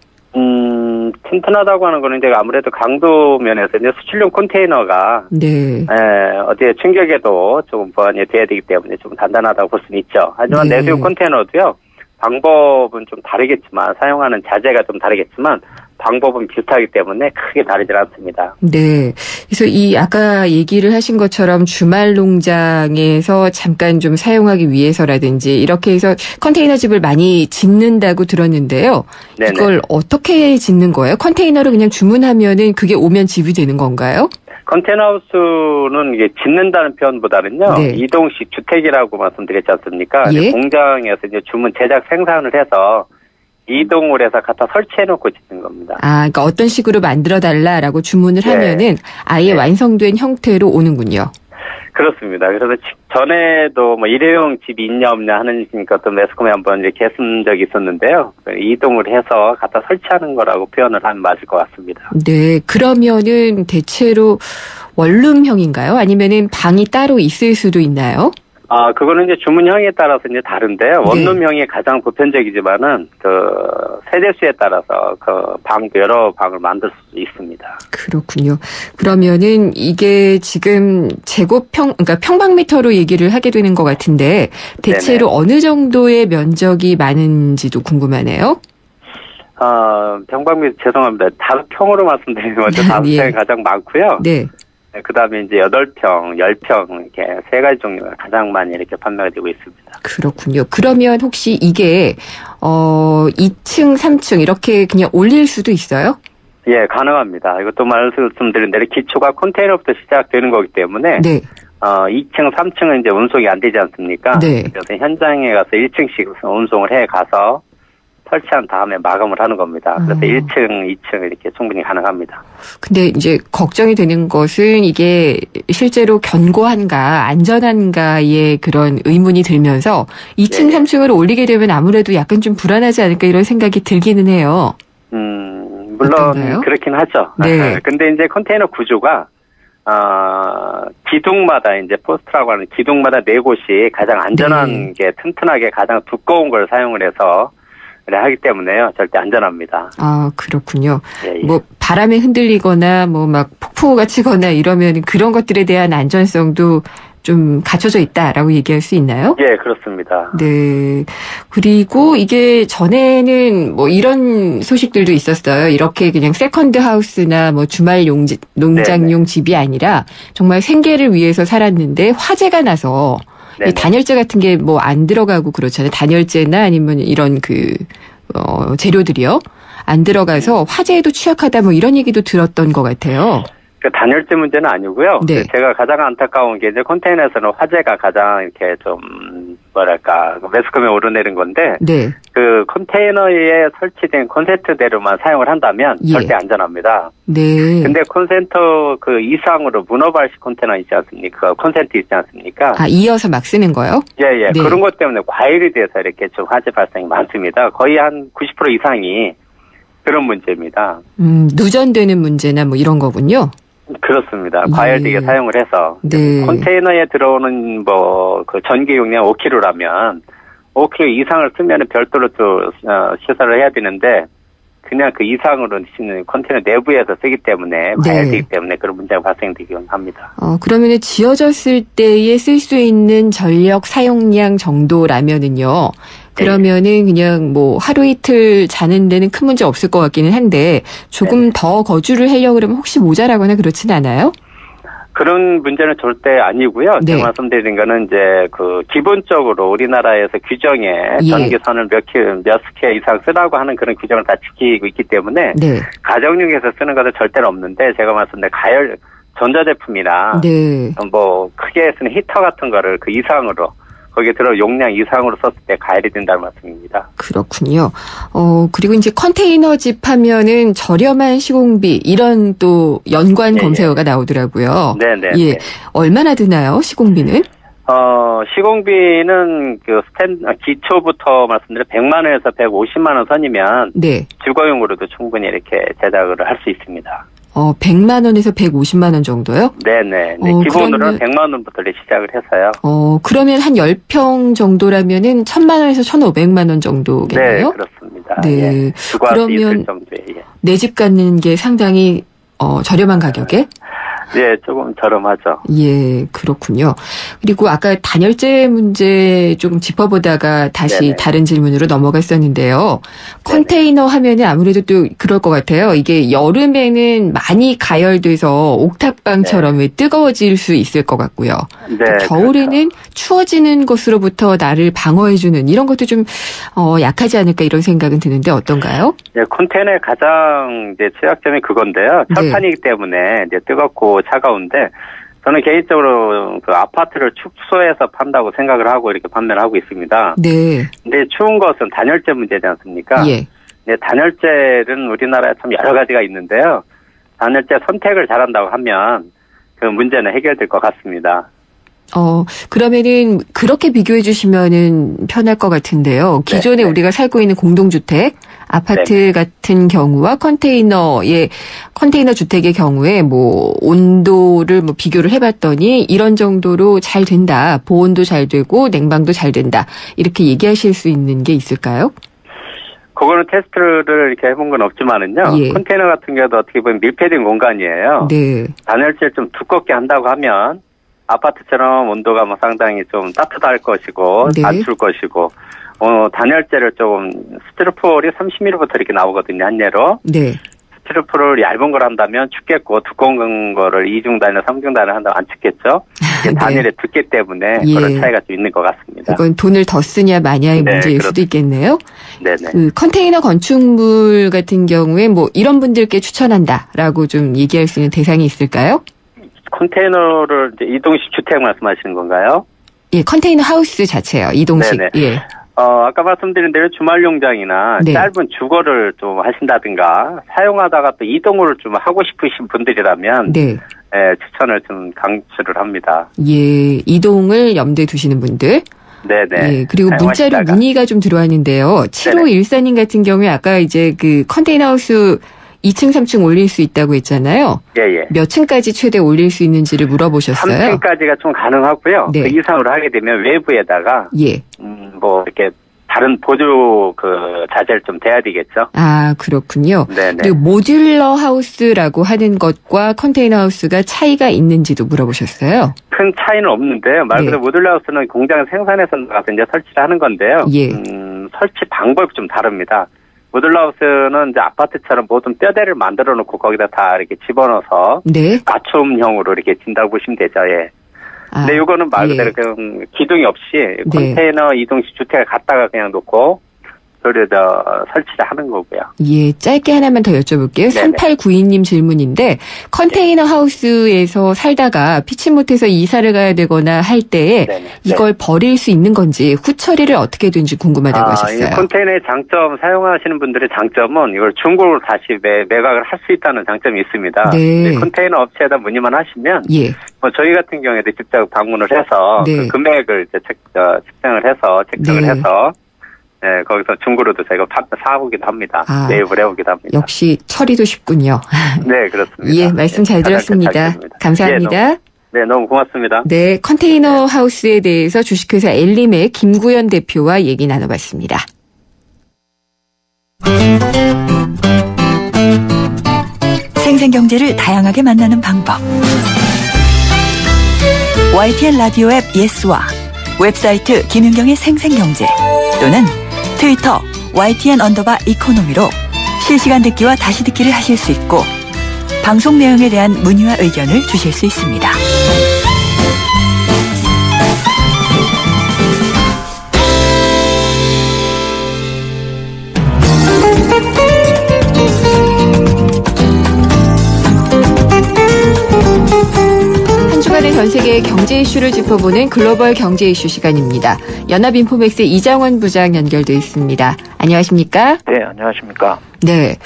튼튼하다고 하는 거는 이제 아무래도 강도 면에서 이제 수출용 컨테이너가 어디에 충격에도 조금 보완이 돼야 되기 때문에 좀 단단하다고 볼 수는 있죠. 하지만 내수용 컨테이너도요. 방법은 좀 다르겠지만 사용하는 자재가 좀 다르겠지만 방법은 비슷하기 때문에 크게 다르지 않습니다. 네. 그래서 이 아까 얘기를 하신 것처럼 주말 농장에서 잠깐 좀 사용하기 위해서라든지 이렇게 해서 컨테이너 집을 많이 짓는다고 들었는데요. 네네. 이걸 어떻게 짓는 거예요? 컨테이너를 그냥 주문하면은 그게 오면 집이 되는 건가요? 컨테이너하우스는 이게 짓는다는 표현보다는요. 네. 이동식 주택이라고 말씀드렸지 않습니까? 예? 공장에서 이제 주문 제작 생산을 해서 이동을 해서 갖다 설치해놓고 짓는 겁니다. 아, 그러니까 어떤 식으로 만들어달라라고 주문을 하면은 아예 완성된 형태로 오는군요. 그렇습니다. 그래서 전에도 뭐 일회용 집이 있냐 없냐 하는 것도 매스컴에 한번 이렇게 했은 적이 있었는데요. 이동을 해서 갖다 설치하는 거라고 표현을 하면 맞을 것 같습니다. 네, 그러면은 대체로 원룸형인가요? 아니면은 방이 따로 있을 수도 있나요? 아, 그거는 이제 주문형에 따라서 이제 다른데요. 원룸형이 가장 보편적이지만은 세대수에 따라서 여러 방을 만들 수 있습니다. 그렇군요. 그러면은 이게 지금 그러니까 평방미터로 얘기를 하게 되는 것 같은데 대체로 네네. 어느 정도의 면적이 많은지도 궁금하네요. 평방미터 죄송합니다. 5평으로 말씀드리는 거죠. 5평이 가장 많고요. 네. 그 다음에 이제 8평, 10평, 이렇게 3가지 종류가 가장 많이 이렇게 판매가 되고 있습니다. 그렇군요. 그러면 혹시 이게, 2층, 3층 이렇게 그냥 올릴 수도 있어요? 예, 가능합니다. 이것도 말씀드린 대로 기초가 컨테이너부터 시작되는 거기 때문에. 네. 2층, 3층은 이제 운송이 안 되지 않습니까? 네. 그래서 현장에 가서 1층씩 운송을 해 가서 설치한 다음에 마감을 하는 겁니다. 그래서 1층, 2층 이렇게 충분히 가능합니다. 근데 이제 걱정이 되는 것은 이게 실제로 견고한가, 안전한가의 그런 의문이 들면서 2층, 3층으로 올리게 되면 아무래도 약간 좀 불안하지 않을까 이런 생각이 들기는 해요. 물론 어떤가요? 그렇긴 하죠. 네. 근데 이제 컨테이너 구조가 기둥마다 이제 포스트라고 하는 기둥마다 4곳이 가장 안전한 게 튼튼하게 가장 두꺼운 걸 사용을 해서 하기 때문에요. 절대 안전합니다. 아, 그렇군요. 예. 뭐 바람에 흔들리거나 뭐 막 폭풍우가 치거나 이러면 그런 것들에 대한 안전성도 좀 갖춰져 있다라고 얘기할 수 있나요? 예, 그렇습니다. 네. 그리고 이게 전에는 뭐 이런 소식들도 있었어요. 이렇게 그냥 세컨드 하우스나 뭐 주말 농장용 집이 아니라 정말 생계를 위해서 살았는데 화재가 나서 이 단열재 같은 게 뭐 안 들어가고 그렇잖아요. 단열재나 아니면 이런 재료들이요. 안 들어가서 화재에도 취약하다 뭐 이런 얘기도 들었던 것 같아요. 단열재 문제는 아니고요. 네. 제가 가장 안타까운 게 이제 컨테이너에서는 화재가 가장 이렇게 좀 매스컴에 오르내린 건데 네. 그 컨테이너에 설치된 콘센트대로만 사용을 한다면 절대 안전합니다. 네. 근데 콘센트 이상으로 문어발식 컨테이너 있지 않습니까? 콘센트 있지 않습니까? 아, 이어서 막 쓰는 거요? 예. 네. 그런 것 때문에 과열이 돼서 이렇게 좀 화재 발생이 많습니다. 거의 한 90% 이상이 그런 문제입니다. 누전되는 문제나 뭐 이런 거군요. 그렇습니다. 과열되게 사용을 해서 컨테이너에 들어오는 전기 용량 5kg라면 5kg 이상을 쓰면 별도로 또 시설을 해야 되는데 그냥 그 이상으로 컨테이너 내부에서 쓰기 때문에 가야 되기 때문에 그런 문제가 발생되기는 합니다. 그러면 지어졌을 때에 쓸 수 있는 전력 사용량 정도라면은요. 그러면은 그냥 뭐 하루 이틀 자는 데는 큰 문제 없을 것 같기는 한데 조금 더 거주를 하려고 그러면 혹시 모자라거나 그렇진 않아요? 그런 문제는 절대 아니고요. 제가 말씀드린 거는 이제 그 기본적으로 우리나라에서 규정에 전기선을 몇 스퀘어 이상 쓰라고 하는 그런 규정을 다 지키고 있기 때문에 가정용에서 쓰는 것은 절대는 없는데 제가 말씀드린 가열 전자제품이나 뭐 크게 쓰는 히터 같은 거를 그 이상으로 거기에 들어 용량 이상으로 썼을 때 가열이 된다는 말씀입니다. 그렇군요. 그리고 이제 컨테이너 집 하면은 저렴한 시공비 이런 또 연관 검색어가 나오더라고요. 네네. 예. 얼마나 드나요, 시공비는? 시공비는 그 기초부터 말씀드려 100만 원에서 150만 원 선이면 주거용으로도 충분히 이렇게 제작을 할 수 있습니다. 100만 원에서 150만 원 정도요? 네네. 기본으로는 100만 원부터 시작을 해서요. 그러면 한 10평 정도라면은 1000만 원에서 1500만 원 정도겠네요? 네, 그렇습니다. 네. 예. 그러면 내 집 갖는 게 상당히 저렴한 가격에? 네, 조금 저렴하죠. 예, 그렇군요. 그리고 아까 단열재 문제 조금 짚어보다가 다시 다른 질문으로 넘어갔었는데요. 컨테이너 하면은 아무래도 또 그럴 것 같아요. 이게 여름에는 많이 가열돼서 옥탑방처럼 왜 뜨거워질 수 있을 것 같고요. 겨울에는 추워지는 것으로부터 나를 방어해주는 이런 것도 좀 약하지 않을까 이런 생각은 드는데 어떤가요? 네, 컨테이너의 가장 이제 취약점이 그건데요. 철판이기 때문에 이제 뜨겁고 차가운데 저는 개인적으로 그 아파트를 축소해서 판다고 생각을 하고 이렇게 판매를 하고 있습니다. 네. 근데 추운 것은 단열재 문제지 않습니까? 예. 네, 단열재는 우리나라에 참 여러 가지가 있는데요. 단열재 선택을 잘한다고 하면 그 문제는 해결될 것 같습니다. 그러면은 그렇게 비교해 주시면은 편할 것 같은데요. 기존에 우리가 살고 있는 공동주택, 아파트 같은 경우와 컨테이너 주택의 경우에 뭐 온도를 뭐 비교를 해봤더니 이런 정도로 잘 된다. 보온도 잘 되고 냉방도 잘 된다. 이렇게 얘기하실 수 있는 게 있을까요? 그거는 테스트를 이렇게 해본 건 없지만은요. 컨테이너 같은 경우도 어떻게 보면 밀폐된 공간이에요. 네. 단열재를 좀 두껍게 한다고 하면 아파트처럼 온도가 뭐 상당히 좀 따뜻할 것이고 안 추울 것이고 단열재를 조금 스티로폴이 30mm부터 이렇게 나오거든요. 한 예로. 네. 스티로폴을 얇은 걸 한다면 춥겠고 두꺼운 거를 2중 단열, 3중 단열 한다면 안 춥겠죠. 단열의 두께 때문에 그런 차이가 좀 있는 것 같습니다. 이건 돈을 더 쓰냐 마냐의 문제일 수도 있겠네요. 네네. 그 컨테이너 건축물 같은 경우에 뭐 이런 분들께 추천한다라고 좀 얘기할 수 있는 대상이 있을까요? 컨테이너를 이제 이동식 주택 말씀하시는 건가요? 예, 컨테이너 하우스 자체요. 이동식. 네네. 예. 아까 말씀드린 대로 주말 용장이나 짧은 주거를 좀 하신다든가 사용하다가 또 이동을 좀 하고 싶으신 분들이라면 추천을 좀 강추를 합니다. 예, 이동을 염두에 두시는 분들. 네네. 예, 그리고 문자로 문의가 좀 들어왔는데요. 7514님 같은 경우에 아까 이제 그 컨테이너 하우스 2층, 3층 올릴 수 있다고 했잖아요. 예. 몇 층까지 최대 올릴 수 있는지를 물어보셨어요. 3층까지가 좀 가능하고요. 그 이상으로 하게 되면 외부에다가 뭐 이렇게 다른 보조 그 자재를 좀 대야 되겠죠. 아, 그렇군요. 네네. 그리고 모듈러 하우스라고 하는 것과 컨테이너 하우스가 차이가 있는지도 물어보셨어요. 큰 차이는 없는데요. 말 그대로 모듈러 하우스는 공장 생산에서 나가서 이제 설치를 하는 건데요. 설치 방법이 좀 다릅니다. 모듈러 하우스는 이제 아파트처럼 모든 뼈대를 만들어 놓고 거기다 다 이렇게 집어넣어서 맞춤형으로 이렇게 진다고 보시면 되죠. 예. 근데 이거는 말 그대로 그냥 기둥이 없이 컨테이너 이동식 주택을 갖다가 그냥 놓고 설치를 하는 거고요. 예, 짧게 하나만 더 여쭤볼게요. 3892님 질문인데 컨테이너 하우스에서 살다가 피치 못해서 이사를 가야 되거나 할 때에 이걸 버릴 수 있는 건지 후처리를 어떻게 되는지 궁금하다고 하셨어요. 이 컨테이너의 장점, 사용하시는 분들의 장점은 이걸 중고로 다시 매각을 할 수 있다는 장점이 있습니다. 컨테이너 업체에다 문의만 하시면 뭐 저희 같은 경우에도 직접 방문을 해서 그 금액을 이제 책정을 해서 거기서 중고로도 저희가 사보기도 합니다. 매입을 해오기도 합니다. 역시 처리도 쉽군요. 네, 그렇습니다. 예, 말씀 잘 들었습니다. 감사합니다. 너무 고맙습니다. 네, 컨테이너 하우스에 대해서 주식회사 엘림의 김구현 대표와 얘기 나눠봤습니다. 생생경제를 다양하게 만나는 방법. YTN 라디오 앱 예스와 웹사이트 김윤경의 생생경제 또는 트위터 YTN_이코노미로 실시간 듣기와 다시 듣기를 하실 수 있고 방송 내용에 대한 문의와 의견을 주실 수 있습니다. 전 세계의 경제 이슈를 짚어보는 글로벌 경제 이슈 시간입니다. 연합인포맥스 이정원 부장 연결돼 있습니다. 안녕하십니까? 네, 안녕하십니까? 네,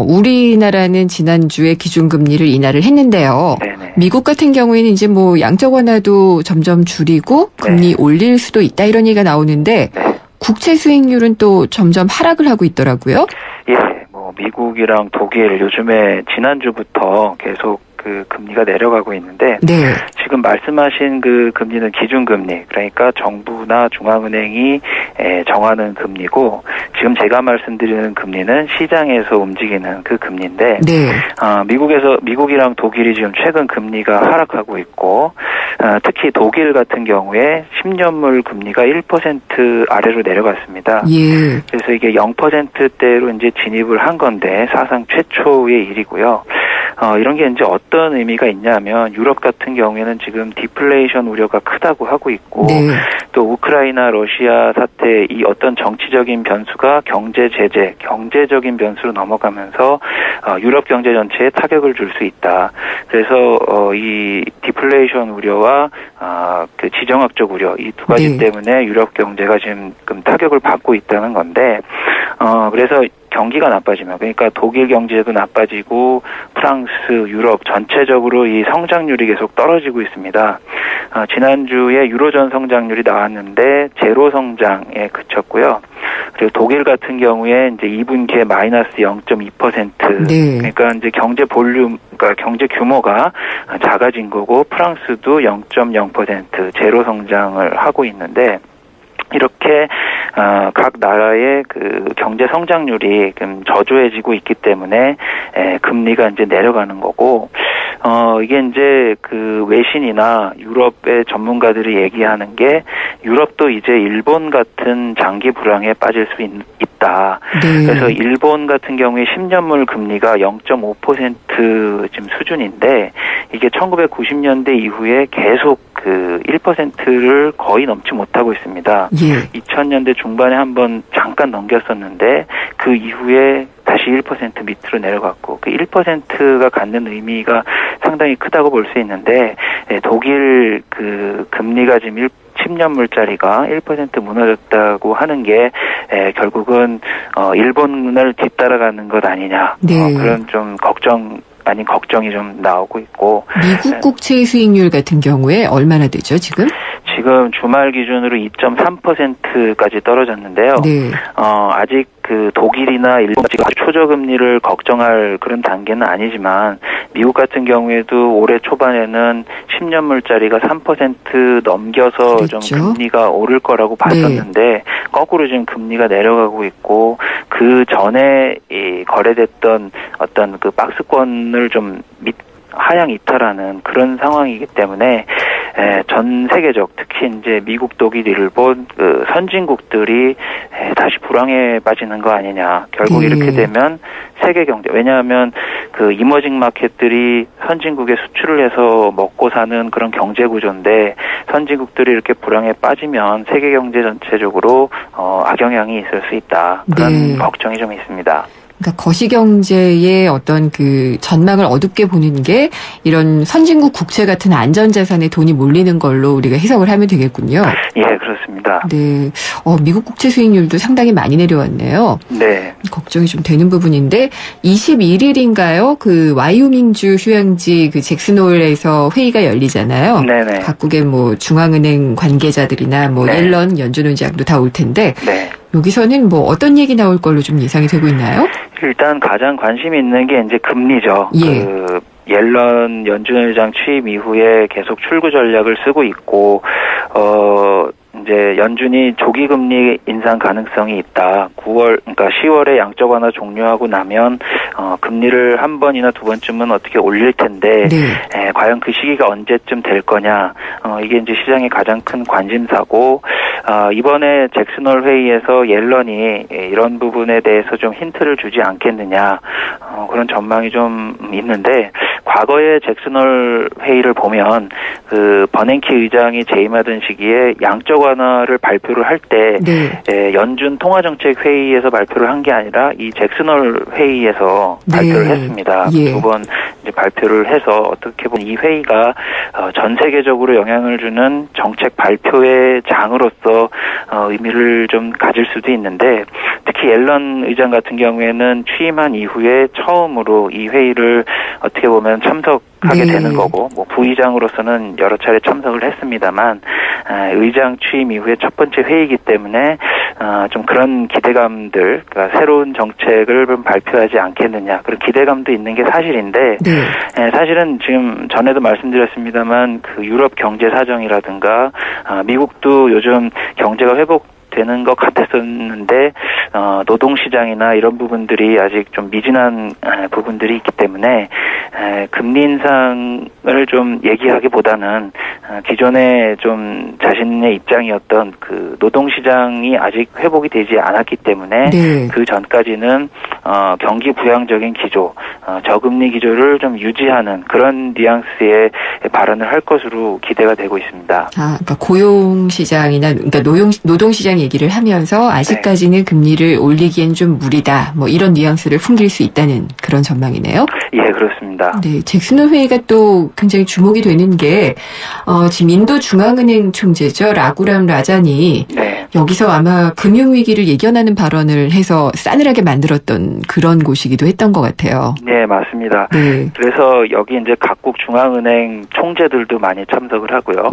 우리나라는 지난주에 기준금리를 인하를 했는데요. 네네. 미국 같은 경우에는 이제 뭐 양적 완화도 점점 줄이고 금리 올릴 수도 있다 이런 얘기가 나오는데 국채 수익률은 또 점점 하락을 하고 있더라고요. 예, 뭐 미국이랑 독일 요즘에 지난주부터 계속 그 금리가 내려가고 있는데 지금 말씀하신 그 금리는 기준금리, 그러니까 정부나 중앙은행이 정하는 금리고 지금 제가 말씀드리는 금리는 시장에서 움직이는 그 금리인데 미국이랑 독일이 지금 최근 금리가 하락하고 있고 특히 독일 같은 경우에 10년물 금리가 1% 아래로 내려갔습니다. 예. 그래서 이게 0%대로 이제 진입을 한 건데 사상 최초의 일이고요. 이런 게 이제 어떤 의미가 있냐면 유럽 같은 경우에는 지금 디플레이션 우려가 크다고 하고 있고 또 우크라이나 러시아 사태 이 어떤 정치적인 변수가 경제 제재, 경제적인 변수로 넘어가면서 유럽 경제 전체에 타격을 줄 수 있다. 그래서 이 디플레이션 우려와 그 지정학적 우려 이 두 가지 때문에 유럽 경제가 지금 타격을 받고 있다는 건데 그래서 경기가 나빠지면 그러니까 독일 경제도 나빠지고 프랑스, 유럽 전체적으로 이 성장률이 계속 떨어지고 있습니다. 지난주에 유로존 성장률이 나왔는데 제로 성장에 그쳤고요. 그리고 독일 같은 경우에 이제 2분기에 마이너스 0.2%. 그러니까 이제 경제 볼륨, 그러니까 경제 규모가 작아진 거고 프랑스도 0.0% 제로 성장을 하고 있는데 이렇게 각 나라의 그 경제 성장률이 좀 저조해지고 있기 때문에 금리가 이제 내려가는 거고 이게 이제 그 외신이나 유럽의 전문가들이 얘기하는 게 유럽도 이제 일본 같은 장기 불황에 빠질 수 있다. 그래서 일본 같은 경우에 10년물 금리가 0.5% 지금 수준인데 이게 1990년대 이후에 계속 그 1%를 거의 넘지 못하고 있습니다. 2000년대 중반에 한번 잠깐 넘겼었는데 그 이후에 다시 1% 밑으로 내려갔고 그 1%가 갖는 의미가 상당히 크다고 볼 수 있는데 독일 그 금리가 지금 10년물짜리가 1% 무너졌다고 하는 게 결국은 일본을 뒤따라가는 것 아니냐 그런 좀 걱정이 좀 나오고 있고 미국 국채 수익률 같은 경우에 얼마나 되죠 지금? 지금 주말 기준으로 2.3%까지 떨어졌는데요. 아직 그 독일이나 일본까지 초저금리를 걱정할 그런 단계는 아니지만 미국 같은 경우에도 올해 초반에는 10년물짜리가 3% 넘겨서 좀 금리가 오를 거라고 봤었는데 거꾸로 지금 금리가 내려가고 있고 그 전에 이 거래됐던 어떤 그 박스권을 좀 하향 이탈하는 그런 상황이기 때문에 전 세계적 특히 이제 미국, 독일, 일본 그 선진국들이 다시 불황에 빠지는 거 아니냐. 결국 이렇게 되면 세계 경제 왜냐하면 그 이머징 마켓들이 선진국에 수출을 해서 먹고 사는 그런 경제 구조인데 선진국들이 이렇게 불황에 빠지면 세계 경제 전체적으로 악영향이 있을 수 있다. 그런 걱정이 좀 있습니다. 그러니까 거시경제의 어떤 그 전망을 어둡게 보는 게 이런 선진국 국채 같은 안전자산에 돈이 몰리는 걸로 우리가 해석을 하면 되겠군요. 예, 그렇습니다. 네. 미국 국채 수익률도 상당히 많이 내려왔네요. 네. 걱정이 좀 되는 부분인데 21일인가요? 그 와이오밍주 휴양지 그 잭슨홀에서 회의가 열리잖아요. 네네. 각국의 뭐 중앙은행 관계자들이나 뭐 옐런 연준의장도 다 올 텐데 여기서는 뭐 어떤 얘기 나올 걸로 좀 예상이 되고 있나요? 일단 가장 관심이 있는 게 이제 금리죠. 그 옐런 연준의장 취임 이후에 계속 출구 전략을 쓰고 있고 이제 연준이 조기 금리 인상 가능성이 있다. 10월에 양적 완화 종료하고 나면 금리를 한 번이나 두 번쯤은 어떻게 올릴 텐데 과연 그 시기가 언제쯤 될 거냐. 이게 이제 시장의 가장 큰 관심사고 이번에 잭슨홀 회의에서 옐런이 이런 부분에 대해서 좀 힌트를 주지 않겠느냐. 그런 전망이 좀 있는데 과거의 잭슨홀 회의를 보면 그 버냉키 의장이 재임하던 시기에 양적 완화를 발표를 할 때 연준 통화정책 회의에서 발표를 한 게 아니라 이 잭슨홀 회의에서 발표를 했습니다. 두 번 이제 발표를 해서 어떻게 보면 이 회의가 전 세계적으로 영향을 주는 정책 발표의 장으로서 의미를 좀 가질 수도 있는데 특히 옐런 의장 같은 경우에는 취임한 이후에 처음으로 이 회의를 어떻게 보면 참석하게 되는 거고 뭐 부의장으로서는 여러 차례 참석을 했습니다만 의장 취임 이후에 첫 번째 회의이기 때문에 좀 그런 기대감들, 그러니까 새로운 정책을 좀 발표하지 않겠느냐 그런 기대감도 있는 게 사실인데 사실은 지금 전에도 말씀드렸습니다만 그 유럽 경제 사정이라든가 미국도 요즘 경제가 되는 것 같았었는데 노동시장이나 이런 부분들이 아직 좀 미진한 부분들이 있기 때문에 금리 인상을 좀 얘기하기보다는 기존에 좀 자신의 입장이었던 그 노동시장이 아직 회복이 되지 않았기 때문에 그 전까지는 경기 부양적인 기조, 저금리 기조를 좀 유지하는 그런 뉘앙스의 발언을 할 것으로 기대가 되고 있습니다. 그러니까 고용시장이나 그러니까 노동시장 얘기를 하면서 아직까지는 금리를 올리기엔 좀 무리다. 뭐 이런 뉘앙스를 풍길 수 있다는 그런 전망이네요. 예, 그렇습니다. 네, 잭슨홀 회의가 또 굉장히 주목이 되는 게 지금 인도 중앙은행 총재죠. 라구람 라잔이 여기서 아마 금융위기를 예견하는 발언을 해서 싸늘하게 만들었던 그런 곳이기도 했던 것 같아요. 네, 맞습니다. 그래서 여기 이제 각국 중앙은행 총재들도 많이 참석을 하고요.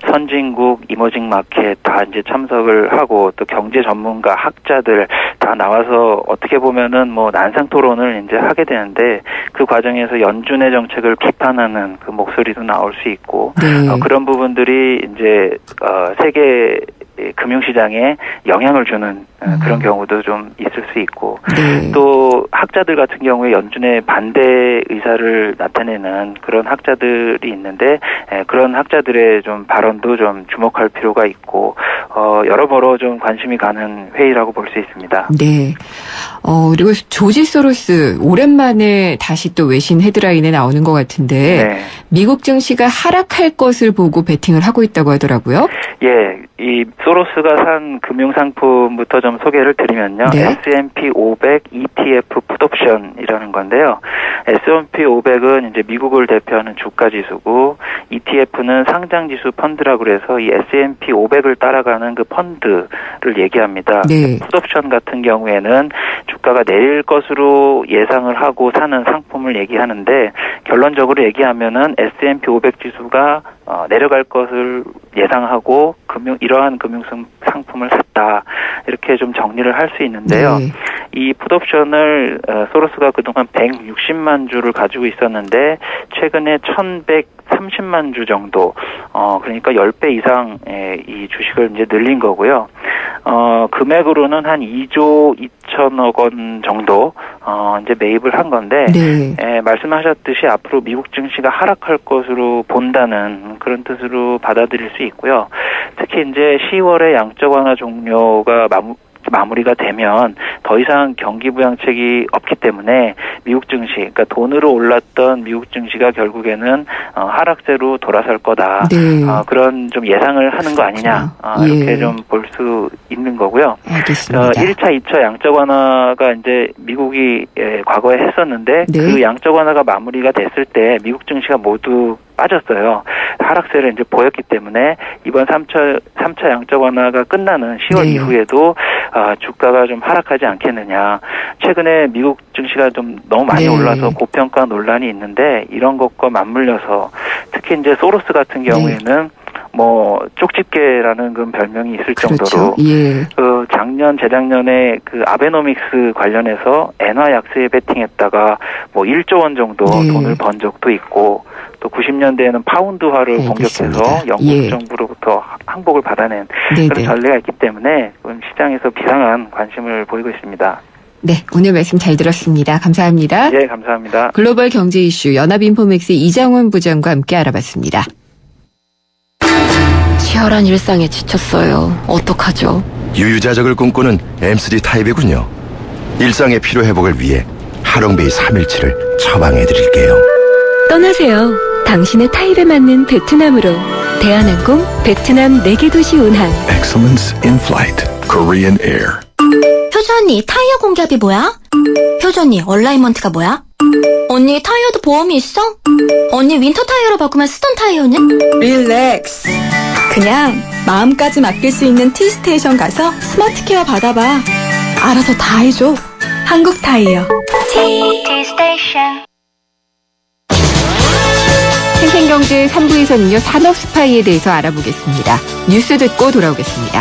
선진국, 이머징 마켓 다 이제 참석을 하고 또 경제 전문가, 학자들 다 나와서 어떻게 보면은 뭐 난상 토론을 이제 하게 되는데 그 과정에서 연준의 정책을 비판하는 그 목소리도 나올 수 있고 그런 부분들이 이제 세계 금융시장에 영향을 주는 그런 경우도 좀 있을 수 있고 또 학자들 같은 경우에 연준의 반대 의사를 나타내는 그런 학자들이 있는데 그런 학자들의 좀 발언도 좀 주목할 필요가 있고 여러모로 좀 관심이 가는 회의라고 볼 수 있습니다. 네. 그리고 조지 소로스 오랜만에 다시 또 외신 헤드라인에 나오는 것 같은데 미국 증시가 하락할 것을 보고 베팅을 하고 있다고 하더라고요. 예, 이 소로스가 산 금융상품부터 좀 소개를 드리면요. S&P 500 ETF 풋옵션이라는 건데요. S&P 500은 이제 미국을 대표하는 주가지수고 ETF는 상장지수 펀드라고 그래서 이 S&P 500을 따라가는 그 펀드를 얘기합니다. 풋옵션 같은 경우에는 주가가 내릴 것으로 예상을 하고 사는 상품을 얘기하는데 결론적으로 얘기하면은 S&P 500 지수가 내려갈 것을 예상하고 이러한 금융 상품을 샀다 이렇게 좀 정리를 할 수 있는데요. 이 풋옵션을 소로스가 그동안 160만 주를 가지고 있었는데 최근에 1130만 주 정도 그러니까 10배 이상 이 주식을 이제 늘린 거고요. 금액으로는 한 2조 2천억 원 정도 이제 매입을 한 건데 말씀하셨듯이 앞으로 미국 증시가 하락할 것으로 본다는 그런 뜻으로 받아들일 수 있고요. 특히 이제 10월에 양적 완화 종료가 마무리가 되면 더 이상 경기 부양책이 없기 때문에 미국 증시, 그러니까 돈으로 올랐던 미국 증시가 결국에는 하락세로 돌아설 거다. 그런 좀 예상을 하는 거 아니냐 이렇게 좀 볼 수 있는 거고요. 알겠습니다. 1차, 2차 양적 완화가 이제 미국이 과거에 했었는데 그 양적 완화가 마무리가 됐을 때 미국 증시가 모두 빠졌어요. 하락세를 이제 보였기 때문에 이번 3차 양적 완화가 끝나는 10월 이후에도 주가가 좀 하락하지 않겠느냐. 최근에 미국 증시가 좀 너무 많이 올라서 고평가 논란이 있는데 이런 것과 맞물려서 특히 이제 소로스 같은 경우에는 뭐 쪽집게라는 그 별명이 있을 그렇죠. 정도로 예. 작년 재작년에 그 아베노믹스 관련해서 엔화 약세에 베팅했다가 뭐 1조 원 정도 네. 돈을 번 적도 있고 또 90년대에는 파운드화를 공격해서 영국 예. 정부로부터 항복을 받아낸 네네. 그런 전례가 있기 때문에 시장에서 비상한 관심을 보이고 있습니다. 네, 오늘 말씀 잘 들었습니다. 감사합니다. 예, 감사합니다. 글로벌 경제 이슈 연합인포맥스 이장훈 부장과 함께 알아봤습니다. 치열한 일상에 지쳤어요. 어떡하죠? 유유자적을 꿈꾸는 M3 타입이군요. 일상의 피로회복을 위해 하롱베이 317을 처방해드릴게요. 떠나세요. 당신의 타입에 맞는 베트남으로. 대한항공 베트남 4개 도시 운항. Excellence in flight. Korean Air. 효주 언니, 타이어 공기압이 뭐야? 효주 언니, 얼라이먼트가 뭐야? 언니, 타이어도 보험이 있어? 언니, 윈터 타이어로 바꾸면 쓰던 타이어는? 릴렉스. 그냥 마음까지 맡길 수 있는 T스테이션 가서 스마트 케어 받아봐. 알아서 다 해줘. 한국 타이어. T스테이션. 생생경제 3부에서는요, 산업 스파이에 대해서 알아보겠습니다. 뉴스 듣고 돌아오겠습니다.